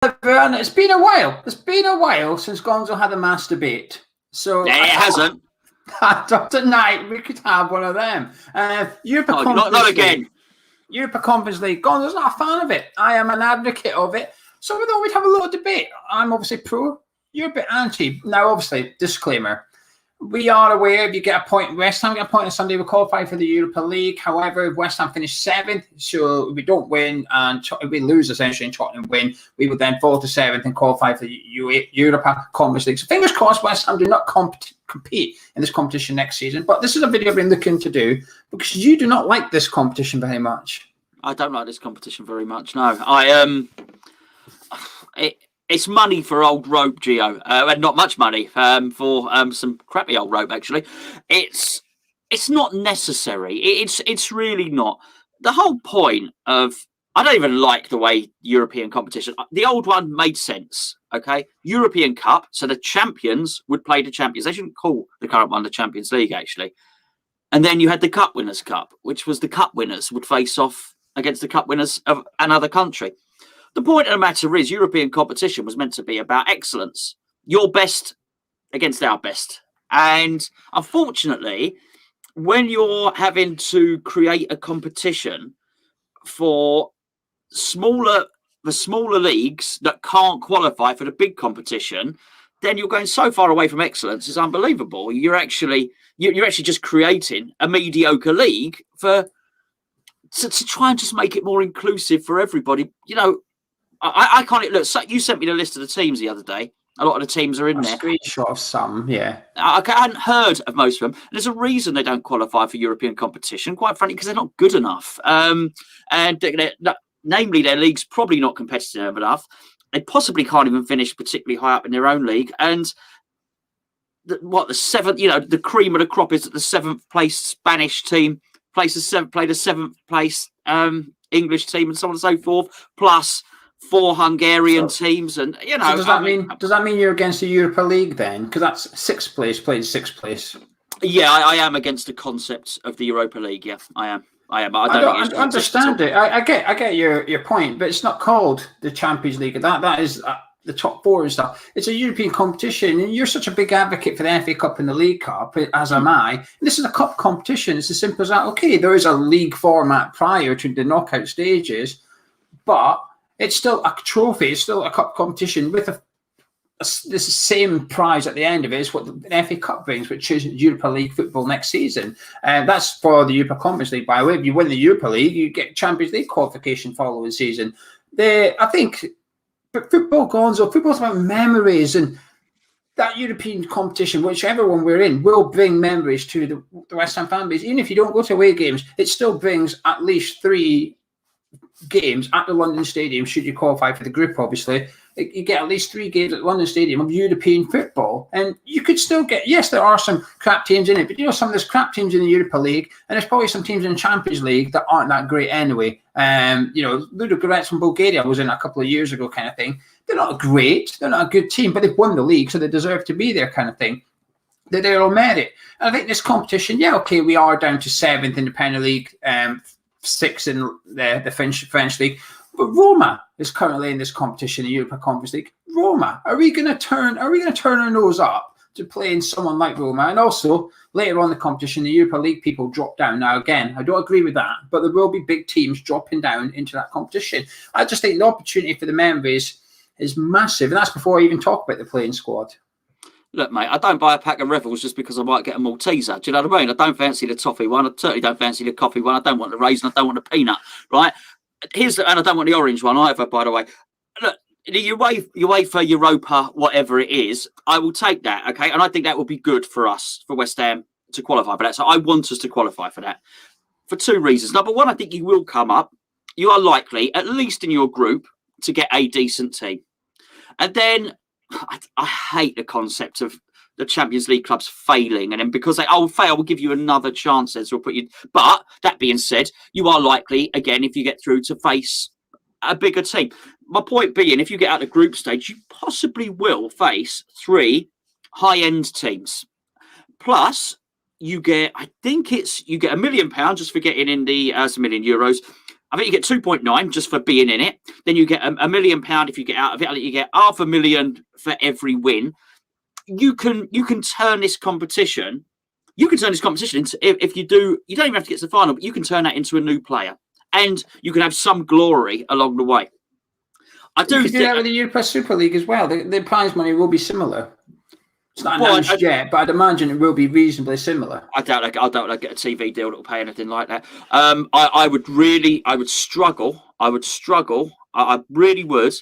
Vernon, it's been a while. It's been a while since Gonzo had a mass debate. So yeah, it hasn't. Tonight we could have one of them. Europa Conference not League. again. Europa Conference League. Gonzo's not a fan of it. I am an advocate of it. So we thought we'd have a little debate. I'm obviously pro. You're a bit anti. Now, obviously, disclaimer. We are aware if you get a point, West Ham get a point on Sunday, we qualify for the Europa League. However, if West Ham finish 7th, so if we don't win and if we lose essentially and Tottenham win, we would then fall to 7th and qualify for the Europa Conference League. So fingers crossed West Ham do not compete in this competition next season. But this is a video I've been looking to do because you do not like this competition very much. I don't like this competition very much, no. It's money for old rope, Geo. Not much money for some crappy old rope, actually. It's not necessary. It's really not. The whole point of... I don't even like the way European competition... The old one made sense, okay? European Cup, so the champions would play the champions. They shouldn't call the current one the Champions League, actually. And then you had the Cup Winners' Cup, which was the cup winners would face off against the cup winners of another country. The point of the matter is European competition was meant to be about excellence. Your best against our best. And unfortunately, when you're having to create a competition for the smaller leagues that can't qualify for the big competition, then you're going so far away from excellence. It's unbelievable. You're actually just creating a mediocre league to try and just make it more inclusive for everybody. You know, I can't look. So you sent me the list of the teams the other day. A lot of the teams are in there. Screenshot of some, yeah. I hadn't heard of most of them. There's a reason they don't qualify for European competition, quite frankly, because they're not good enough. Namely, their league's probably not competitive enough. They possibly can't even finish particularly high up in their own league. And the seventh, the cream of the crop is that the 7th place Spanish team played the 7th place English team and so on and so forth, plus 4 Hungarian teams, and So does that mean you're against the Europa League then? Because that's 6th place played 6th place. Yeah, I am against the concept of the Europa League. Yeah, I am. I don't understand it. I get your point, but it's not called the Champions League. That is the top 4 and stuff. It's a European competition, and you're such a big advocate for the FA Cup and the League Cup, as am I. And this is a cup competition. It's as simple as that. Okay, there is a league format prior to the knockout stages, but it's still a trophy. It's still a cup competition with this same prize at the end of it is what the FA Cup brings, which is Europa League football next season. And that's for the Europa Conference League, by the way. If you win the Europa League, you get Champions League qualification following season. I think football, Gonzo, football's about memories, and that European competition, whichever one we're in, will bring memories to the West Ham fan base. Even if you don't go to away games, it still brings at least 3 games at the London Stadium, should you qualify for the group, obviously. You get at least 3 games at London Stadium of European football. And you could still get, yes, there are some crap teams in it, but some of those crap teams in the Europa League, and there's probably some teams in the Champions League that aren't that great anyway. Ludogorets from Bulgaria was in a couple of years ago kind of thing. They're not great, they're not a good team, but they've won the league, so they deserve to be there kind of thing. They're all merit. And I think this competition, we are down to 7th in the Premier League, 6th in the French league, but Roma is currently in this competition, the Europa Conference League. Roma, are we going to turn our nose up to playing someone like Roma? And also later on in the competition, the Europa League people drop down. Now again, I don't agree with that, but there will be big teams dropping down into that competition. I just think the opportunity for the members is massive, and that's before I even talk about the playing squad. Look, mate, I don't buy a pack of Revels just because I might get a Malteser. Do you know what I mean? I don't fancy the toffee one. I certainly don't fancy the coffee one. I don't want the raisin. I don't want the peanut, right? And I don't want the orange one either, by the way. Look, the UEFA, Europa, whatever it is, I will take that, okay? And I think that will be good for us, for West Ham, to qualify for that. So I want us to qualify for that for 2 reasons. Number one, I think you will come up. You are likely, at least in your group, to get a decent team. And then I hate the concept of the Champions League clubs failing, and then because they fail, we'll give you another chance. We'll put you. But that being said, you are likely again, if you get through, to face a bigger team. My point being, if you get out of group stage, you possibly will face 3 high-end teams. Plus, you get, I think you get £1 million just for getting in the €1 million. I think you get 2.9 just for being in it. Then you get £1 million if you get out of it. You get £500,000 for every win. You can turn this competition. You can turn this competition into, if you do, you don't even have to get to the final, but you can turn that into a new player, and you can have some glory along the way. I do think that with the Europa Super League as well. The prize money will be similar. It's not announced yet, but I'd imagine it will be reasonably similar. I doubt I get a TV deal that will pay anything like that. I would struggle. I really would,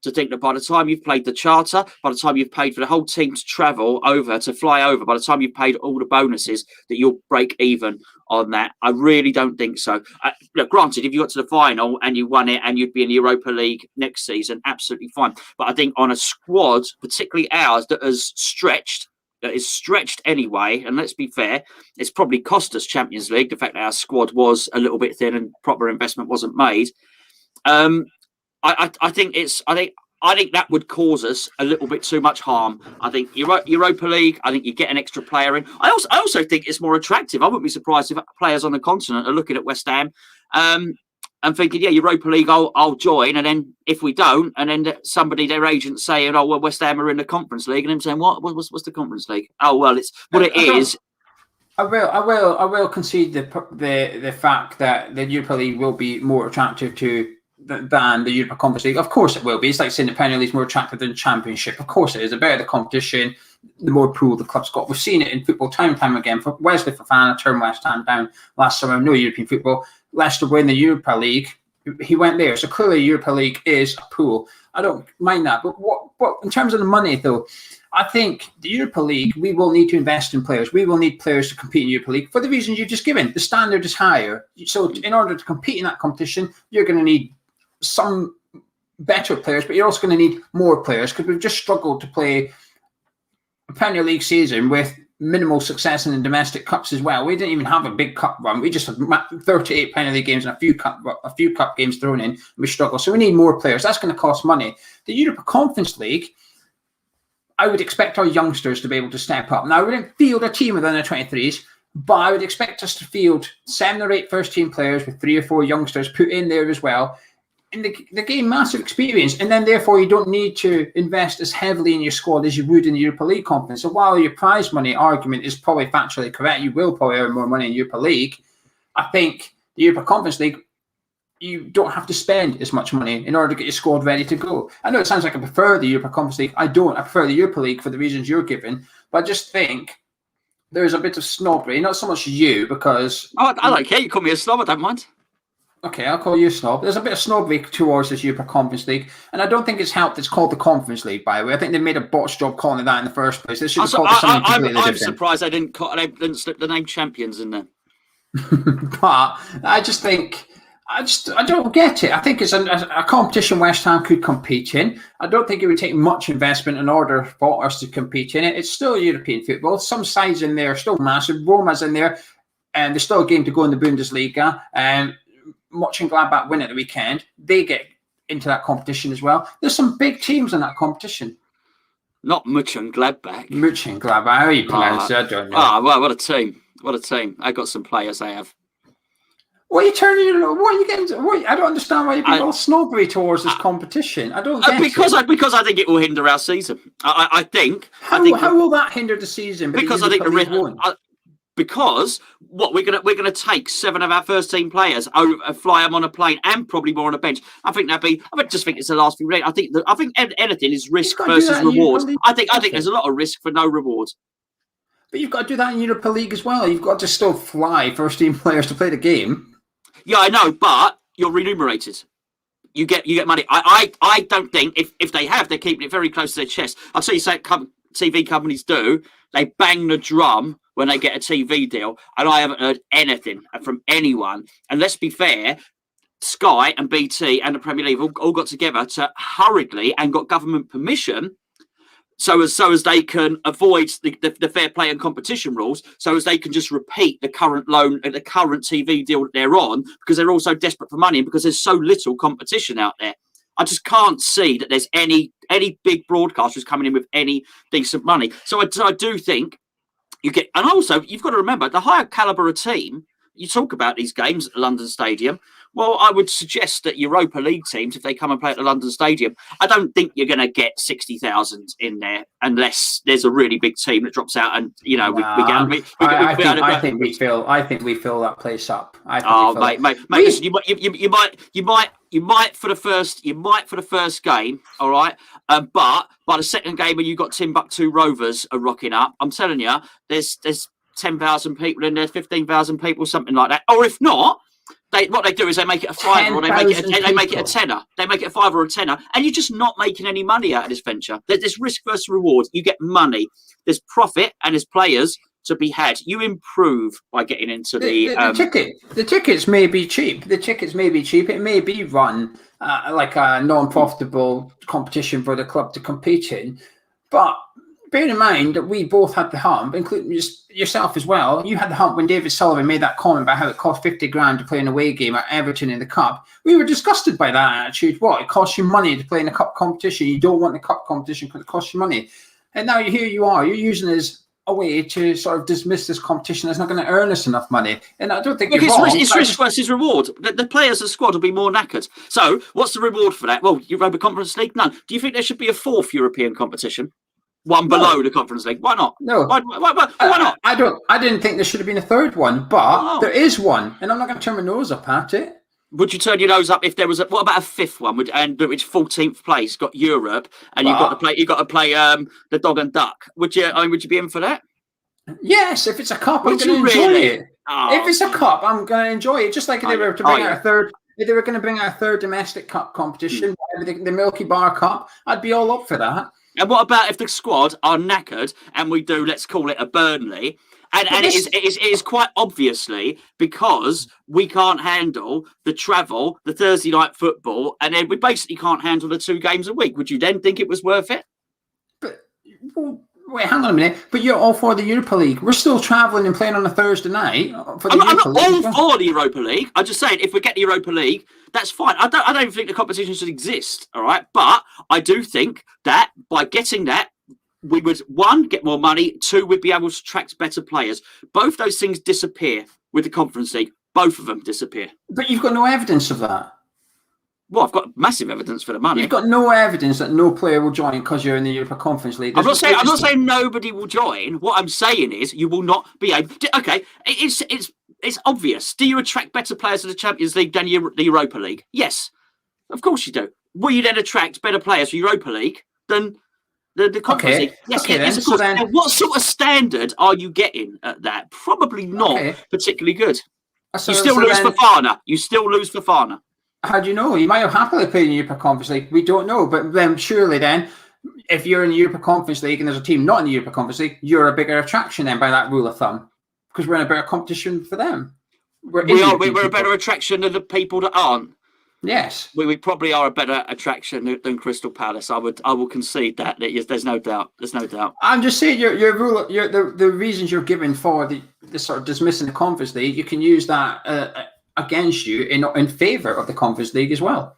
to think that by the time you've played the charter, by the time you've paid for the whole team to travel over, to fly over, by the time you've paid all the bonuses, that you'll break even on that. I really don't think so. Look, granted, if you got to the final and you won it and you'd be in the Europa League next season, absolutely fine. But I think on a squad, particularly ours, that is stretched anyway, and let's be fair, it's probably cost us Champions League, the fact that our squad was a little bit thin and proper investment wasn't made. I think that would cause us a little bit too much harm. I think Europa League, I think you get an extra player in. I also think it's more attractive. I wouldn't be surprised if players on the continent are looking at West Ham and thinking, yeah, Europa League, I'll join. And then if we don't, and then their agent saying, oh, well, West Ham are in the Conference League, and them saying, what's the Conference League? Oh, well, it's what it is. I will concede the fact that the Europa League will be more attractive than the Europa Conference League. Of course it will be. It's like saying the Premier League is more attractive than the Championship. Of course it is. The better the competition, the more pool the club's got. We've seen it in football time and time again. For Wesley Fofana turned West Ham down last summer. No European football. Leicester win the Europa League. He went there. So clearly Europa League is a pool. I don't mind that. But what in terms of the money though, I think the Europa League, we will need to invest in players. We will need players to compete in Europa League for the reasons you've just given. The standard is higher. So in order to compete in that competition, you're going to need some better players, but you're also going to need more players, because we've just struggled to play a Premier League season with minimal success in the domestic cups as well. We didn't even have a big cup run. We just had 38 Premier League games and a few cup games thrown in, and we struggle. So we need more players. That's going to cost money. The Europa Conference League, I would expect our youngsters to be able to step up. Now, we didn't field a team within the 23s, but I would expect us to field 7 or 8 first-team players with 3 or 4 youngsters put in there as well. And they gain massive experience, and then therefore you don't need to invest as heavily in your squad as you would in the Europa League conference. So while your prize money argument is probably factually correct, you will probably earn more money in Europa League. I think the Europa Conference League, you don't have to spend as much money in order to get your squad ready to go. I know it sounds like I prefer the Europa Conference League. I don't. I prefer the Europa League for the reasons you're giving, but I just think there's a bit of snobbery, not so much you, because... Oh, I like it. You call me a snob, I don't mind. Okay, I'll call you a snob. There's a bit of snobbery towards this Europa Conference League, and I don't think it's helped. It's called the Conference League, by the way. I think they made a botched job calling it that in the first place. They should have called it something completely different. I'm surprised they didn't slip the name Champions in there. But I just think, I don't get it. I think it's a competition West Ham could compete in. I don't think it would take much investment in order for us to compete in it. It's still European football. Some sides in there are still massive. Roma's in there, and there's still a game to go in the Bundesliga. Watching Gladbach win at the weekend, they get into that competition as well. There's some big teams in that competition. Not Mönchengladbach. Mönchengladbach, how you pronounce it? I don't know. Well, what a team. What a team. I got some players they have. What are you getting to? I don't understand why you're being all snobbery towards this competition. I don't get because I think it will hinder our season. I think. How will that hinder the season? Because I think the risk. Because we're gonna take 7 of our first team players, fly them on a plane, and probably more on a bench. I just think it's the last few. I think anything is risk versus reward. I think there's a lot of risk for no reward. But you've got to do that in Europa League as well. You've got to still fly first team players to play the game. Yeah, I know, but you're remunerated. You get money. I don't think if they have, they're keeping it very close to their chest. I'll tell you, TV companies do. They bang the drum when they get a TV deal, and I haven't heard anything from anyone. And let's be fair, Sky and BT and the Premier League all got together to hurriedly and got government permission, so as they can avoid the fair play and competition rules, so as they can just repeat the current TV deal that they're on, because they're also desperate for money and because there's so little competition out there. I just can't see that there's any big broadcasters coming in with any decent money. So I do think you get, and also you've got to remember, the higher caliber a team, you talk about these games at London Stadium. Well, I would suggest that Europa League teams, if they come and play at the London Stadium, I don't think you're going to get 60,000 in there unless there's a really big team that drops out, and we get. I think we fill that place up. Mate, listen, you might for the first game, all right. But by the second game, when you got Timbuktu Rovers are rocking up, I'm telling you, there's 10,000 people in there, 15,000 people, something like that. Or if not, what they do is they make it a fiver, or they make it a tenner. They make it a fiver or a tenner, and you're just not making any money out of this venture. There's risk versus reward. You get money. There's profit, and there's players to be had. You improve by getting into the ticket. The tickets may be cheap. It may be run like a non-profitable competition for the club to compete in, but bear in mind that we both had the hump, including yourself as well. You had the hump when David Sullivan made that comment about how it cost 50 grand to play an away game at Everton in the Cup. We were disgusted by that attitude. What? It costs you money to play in a cup competition. You don't want the cup competition because it costs you money. And now here you are. You're using it as a way to sort of dismiss this competition that's not going to earn us enough money. And I don't think it's risk versus reward. The players of the squad will be more knackered. So what's the reward for that? Well, Europa Conference League, none. Do you think there should be a fourth European competition? One below the Conference League. Why not? No. Why not? I didn't think there should have been a third one, but there is one, and I'm not going to turn my nose up at it. Would you turn your nose up if there was what about a fifth one? Which 14th place got Europe, and you've got to play the dog and duck. Would you be in for that? Yes, if it's a cup, I'm going to enjoy it. Oh. If it's a cup, I'm going to enjoy it. Just like if they were to bring out a third. If they were going to bring out a third domestic cup competition, the Milky Bar Cup, I'd be all up for that. And what about if the squad are knackered and we do, let's call it a Burnley, and it is quite obviously because we can't handle the travel, the Thursday night football, and then we basically can't handle the 2 games a week. Would you then think it was worth it? But wait, hang on a minute. But you're all for the Europa League. We're still travelling and playing on a Thursday night for the I'm not all for the Europa League. I'm just saying, if we get the Europa League, that's fine. I don't even think the competition should exist. All right, but I do think that by getting that, we would 1 get more money, 2 we'd be able to attract better players. Both those things disappear with the Conference League. Both of them disappear. But you've got no evidence of that. Well, I've got massive evidence for the money. You've got no evidence that no player will join because you're in the Europa Conference League. I'm not saying nobody will join. What I'm saying is you will not be able to. Okay, it's obvious. Do you attract better players to the Champions League than the Europa League? Yes, of course you do. Will you then attract better players for Europa League than the Conference League? Yes, yes, of course. Now, what sort of standard are you getting at that? Probably not particularly good. You still lose Fofana. You still lose Fofana. How do you know? You might have happily played in the Europa Conference League. We don't know. But then surely then, if you're in the Europa Conference League and there's a team not in the Europa Conference League, you're a bigger attraction then by that rule of thumb. Because we're in a better competition for them. We're a better attraction than the people that aren't. Yes. We probably are a better attraction than Crystal Palace. I will concede that. There's no doubt. There's no doubt. I'm just saying the reasons you're giving for the sort of dismissing the Conference League, you can use that against you in favour of the Conference League as well.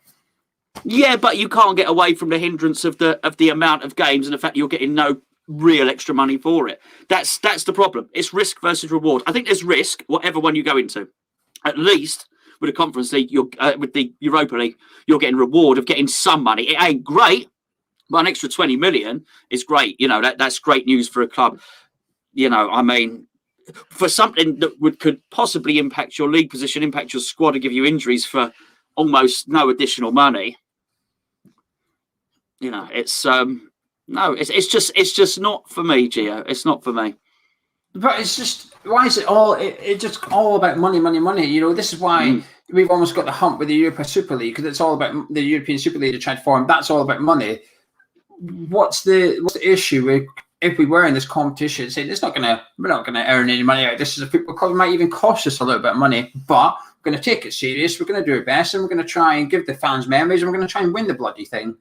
Yeah, but you can't get away from the hindrance of the amount of games and the fact that you're getting no real extra money for it. That's the problem. It's risk versus reward. I think there's risk, whatever one you go into. At least with the Conference League, with the Europa League, you're getting reward of getting some money. It ain't great, but an extra 20 million is great. That's great news for a club. I mean, for something that could possibly impact your league position, impact your squad, and give you injuries for almost no additional money. It's it's just not for me, Geo. It's not for me. But it's just, why is it all? It's just all about money. This is why we've almost got the hump with the Europa Super League, because it's all about the European Super League to try to form. That's all about money. What's the issue if we were in this competition, saying we're not gonna earn any money out of this as a football club? It might even cost us a little bit of money, but we're gonna take it serious. We're gonna do our best, and we're gonna try and give the fans memories, and we're gonna try and win the bloody thing.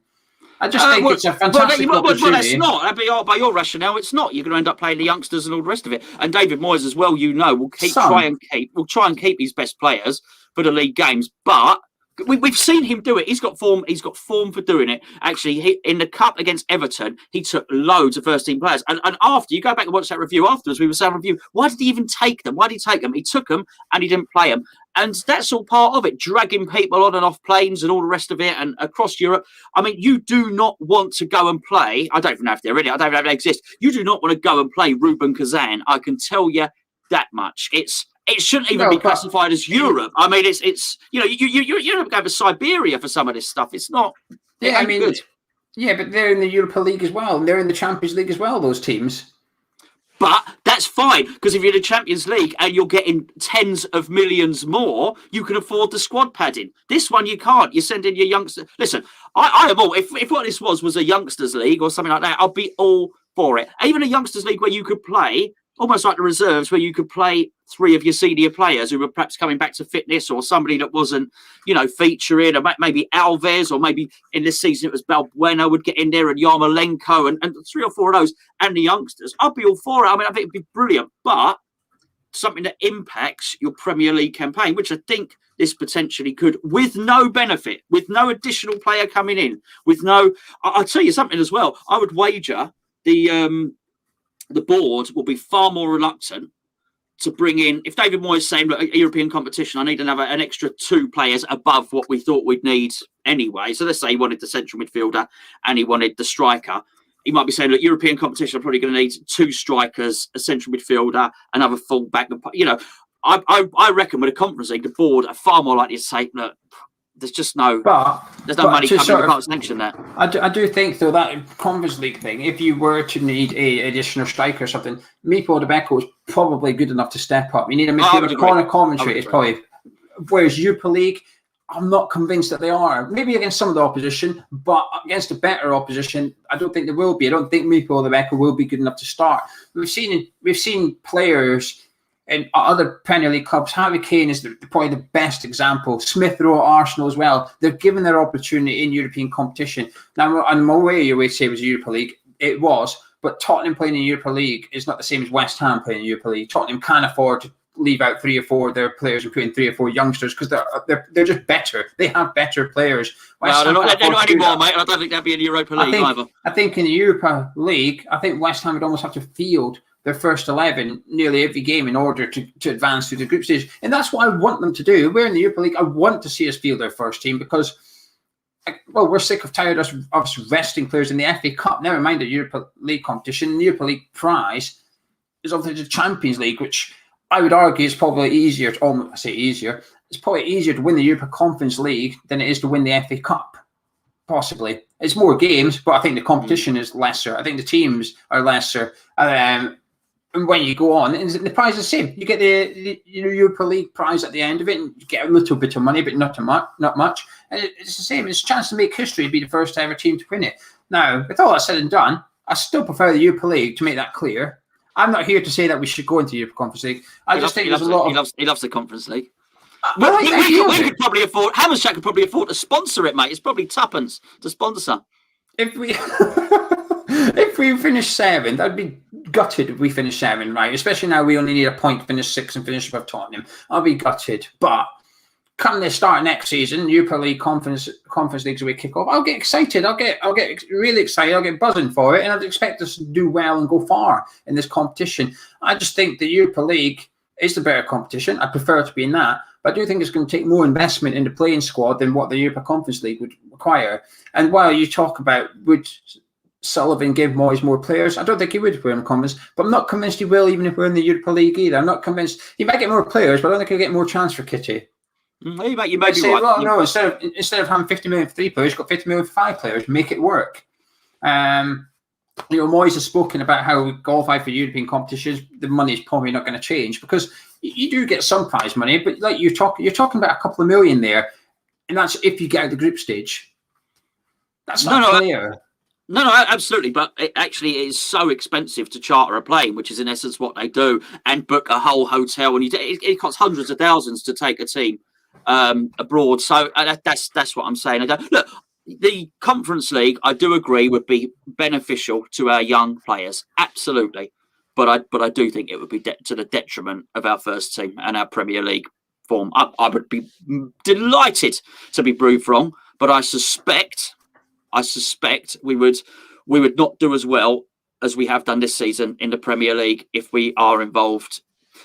I just think it's a fantastic opportunity. Well, it's not. By your rationale, it's not. You're going to end up playing the youngsters and all the rest of it. And David Moyes, as well, will try and keep his best players for the league games. But We've seen him do it. He's got form. He's got form for doing it. Actually, in the cup against Everton, he took loads of first-team players. And after you go back and watch that review afterwards, we were saying review. Why did he even take them? Why did he take them? He took them and he didn't play them. And that's all part of it. Dragging people on and off planes and all the rest of it, and across Europe. I mean, you do not want to go and play. I don't even know if they're in it. I don't even know if they exist. You do not want to go and play Ruben Kazan. I can tell you that much. It shouldn't even be classified as Europe. I mean, it's you're not going to Siberia for some of this stuff. It's not. Yeah, I mean, good. Yeah, but they're in the Europa League as well. And they're in the Champions League as well. Those teams. But that's fine, because if you're in the Champions League and you're getting tens of millions more, you can afford the squad padding. This one you can't. You send in your youngsters. Listen, I am all. If what this was a youngsters league or something like that, I'll be all for it. Even a youngsters league where you could play. Almost like the reserves, where you could play 3 of your senior players who were perhaps coming back to fitness, or somebody that wasn't, featuring, or maybe Alves, or maybe in this season it was Balbuena would get in there, and Yarmolenko, and 3 or 4 of those, and the youngsters. I'd be all for it. I mean, I think it'd be brilliant, but something that impacts your Premier League campaign, which I think this potentially could, with no benefit, with no additional player coming in, with no. I'll tell you something as well. I would wager the board will be far more reluctant to bring in, if David Moyes is saying, look, a European competition, I need an extra 2 players above what we thought we'd need anyway. So let's say he wanted the central midfielder and he wanted the striker. He might be saying, look, European competition, I'm probably going to need 2 strikers, a central midfielder, another full-back. I reckon with a Conference League, the board are far more likely to say, look, there's just no money coming. You can't sanction that. I do think, though, that Conference League thing, if you were to need a additional striker or something, Mipo Debeko is probably good enough to step up. You need a midfielder. Corner commentary is probably. Whereas Europa League, I'm not convinced that they are. Maybe against some of the opposition, but against a better opposition, I don't think they will be. I don't think Mipo Debeko will be good enough to start. We've seen players in other Premier League clubs. Harry Kane is probably the best example. Smith Rowe, Arsenal as well. They're given their opportunity in European competition. Now, I'm aware you would say it was Europa League. It was. But Tottenham playing in Europa League is not the same as West Ham playing in Europa League. Tottenham can't afford to leave out 3 or 4 of their players and put in 3 or 4 youngsters because they're just better. They have better players. They're not anymore, mate. I don't think that'd be in the Europa League either. I think in the Europa League, I think West Ham would almost have to field their first 11 nearly every game in order to advance through the group stage. And that's what I want them to do. We're in the Europa League. I want to see us field their first team because, we're sick of tired of us resting players in the FA Cup. Never mind the Europa League competition. The Europa League prize is obviously the Champions League, which I would argue is probably easier it's probably easier to win the Europa Conference League than it is to win the FA Cup. Possibly. It's more games, but I think the competition is lesser. I think the teams are lesser. And when you go on, and the prize is the same. You get the Europa League prize at the end of it, and you get a little bit of money, but not much. And it's the same. It's a chance to make history and be the first ever team to win it. Now, with all that said and done, I still prefer the Europa League, to make that clear. I'm not here to say that we should go into the Europa Conference League. I just think there's a lot of... He loves the Conference League. We could probably afford... Hammershack could probably afford to sponsor it, mate. It's probably tuppence to sponsor. If we finish 7th, I'd be gutted if we finish 7th, right? Especially now we only need a point to finish 6th and finish above Tottenham. I'll be gutted. But come the start next season, Europa League Conference Leagues we kick off, I'll get excited. I'll get really excited. I'll get buzzing for it, and I'd expect us to do well and go far in this competition. I just think the Europa League is the better competition. I prefer to be in that. But I do think it's going to take more investment in the playing squad than what the Europa Conference League would require. And while you talk about would Sullivan give Moyes more players, I don't think he would if we're in the Conference, but I'm not convinced he will even if we're in the Europa League either. I'm not convinced. He might get more players, but I don't think he'll get more transfer kitty. You might be right. Well, no, instead of having 50 million for 3 players, you've got 50 million for 5 players. Make it work. Moyes has spoken about how we qualify for European competitions. The money is probably not going to change because you do get some prize money, but like you're talking about a couple of million there, and that's if you get out the group stage. That's not clear. No, absolutely. But it actually is so expensive to charter a plane, which is in essence what they do, and book a whole hotel. And it costs hundreds of thousands to take a team abroad. So that's what I'm saying. Look, the Conference League, I do agree, would be beneficial to our young players. Absolutely. But I do think it would be to the detriment of our first team and our Premier League form. I would be delighted to be proved wrong, but I suspect we would not do as well as we have done this season in the Premier League if we are involved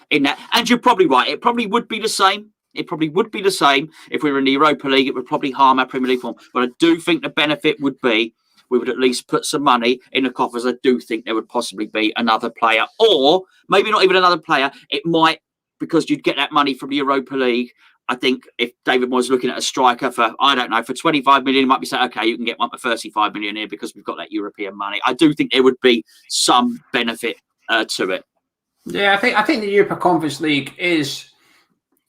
in that. And you're probably right. It probably would be the same. It probably would be the same if we were in the Europa League. It would probably harm our Premier League form. But I do think the benefit would be we would at least put some money in the coffers. I do think there would possibly be another player, or maybe not even another player. It might, because you'd get that money from the Europa League. I think if David was looking at a striker for, I don't know, for 25 million, he might be saying, okay, you can get one for 35 million here because we've got that European money. I do think there would be some benefit to it. Yeah, I think the Europa Conference League is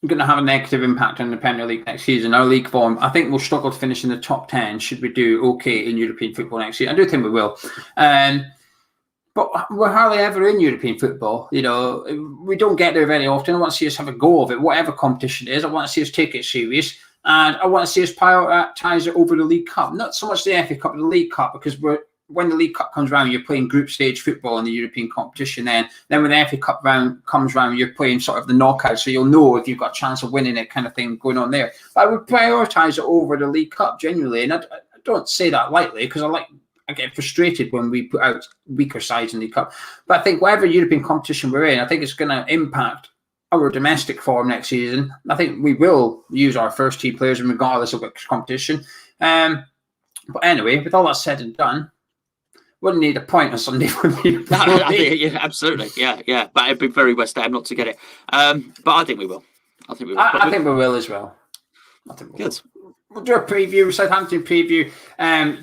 going to have a negative impact on the Premier League next season. Our league form, I think we'll struggle to finish in the top 10 should we do okay in European football next year. I do think we will. But we're hardly ever in European football. You know, we don't get there very often. I want to see us have a go of it, whatever competition it is. I want to see us take it serious. And I want to see us prioritise it over the League Cup. Not so much the FA Cup, but the League Cup, because when the League Cup comes around, you're playing group stage football in the European competition. Then when the FA Cup round comes around, you're playing sort of the knockout, so you'll know if you've got a chance of winning it, kind of thing going on there. But I would prioritise it over the League Cup genuinely, and I don't say that lightly because I get frustrated when we put out weaker sides in the League Cup. But I think whatever European competition we're in, I think it's going to impact our domestic form next season. I think we will use our first team players regardless of which competition. But anyway, with all that said and done, wouldn't need a point on Sunday, would you? Yeah, absolutely. Yeah. But it'd be very West Ham not to get it. But I think we will. I think we will as well. Good. We'll do a preview, Southampton preview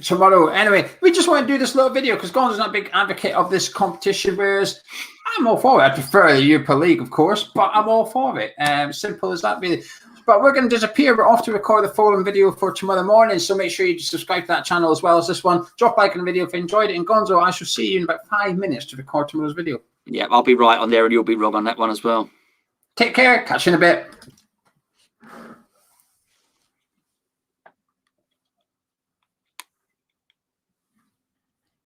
tomorrow. Anyway, we just want to do this little video because Gonzo's not a big advocate of this competition, whereas I'm all for it. I prefer the Europa League, of course, but I'm all for it. Simple as that, really. But we're going to disappear. We're off to record the following video for tomorrow morning, so make sure you subscribe to that channel as well as this one. Drop a like on the video if you enjoyed it. And Gonzo, I shall see you in about 5 minutes to record tomorrow's video. Yeah, I'll be right on there and you'll be wrong on that one as well. Take care. Catch you in a bit.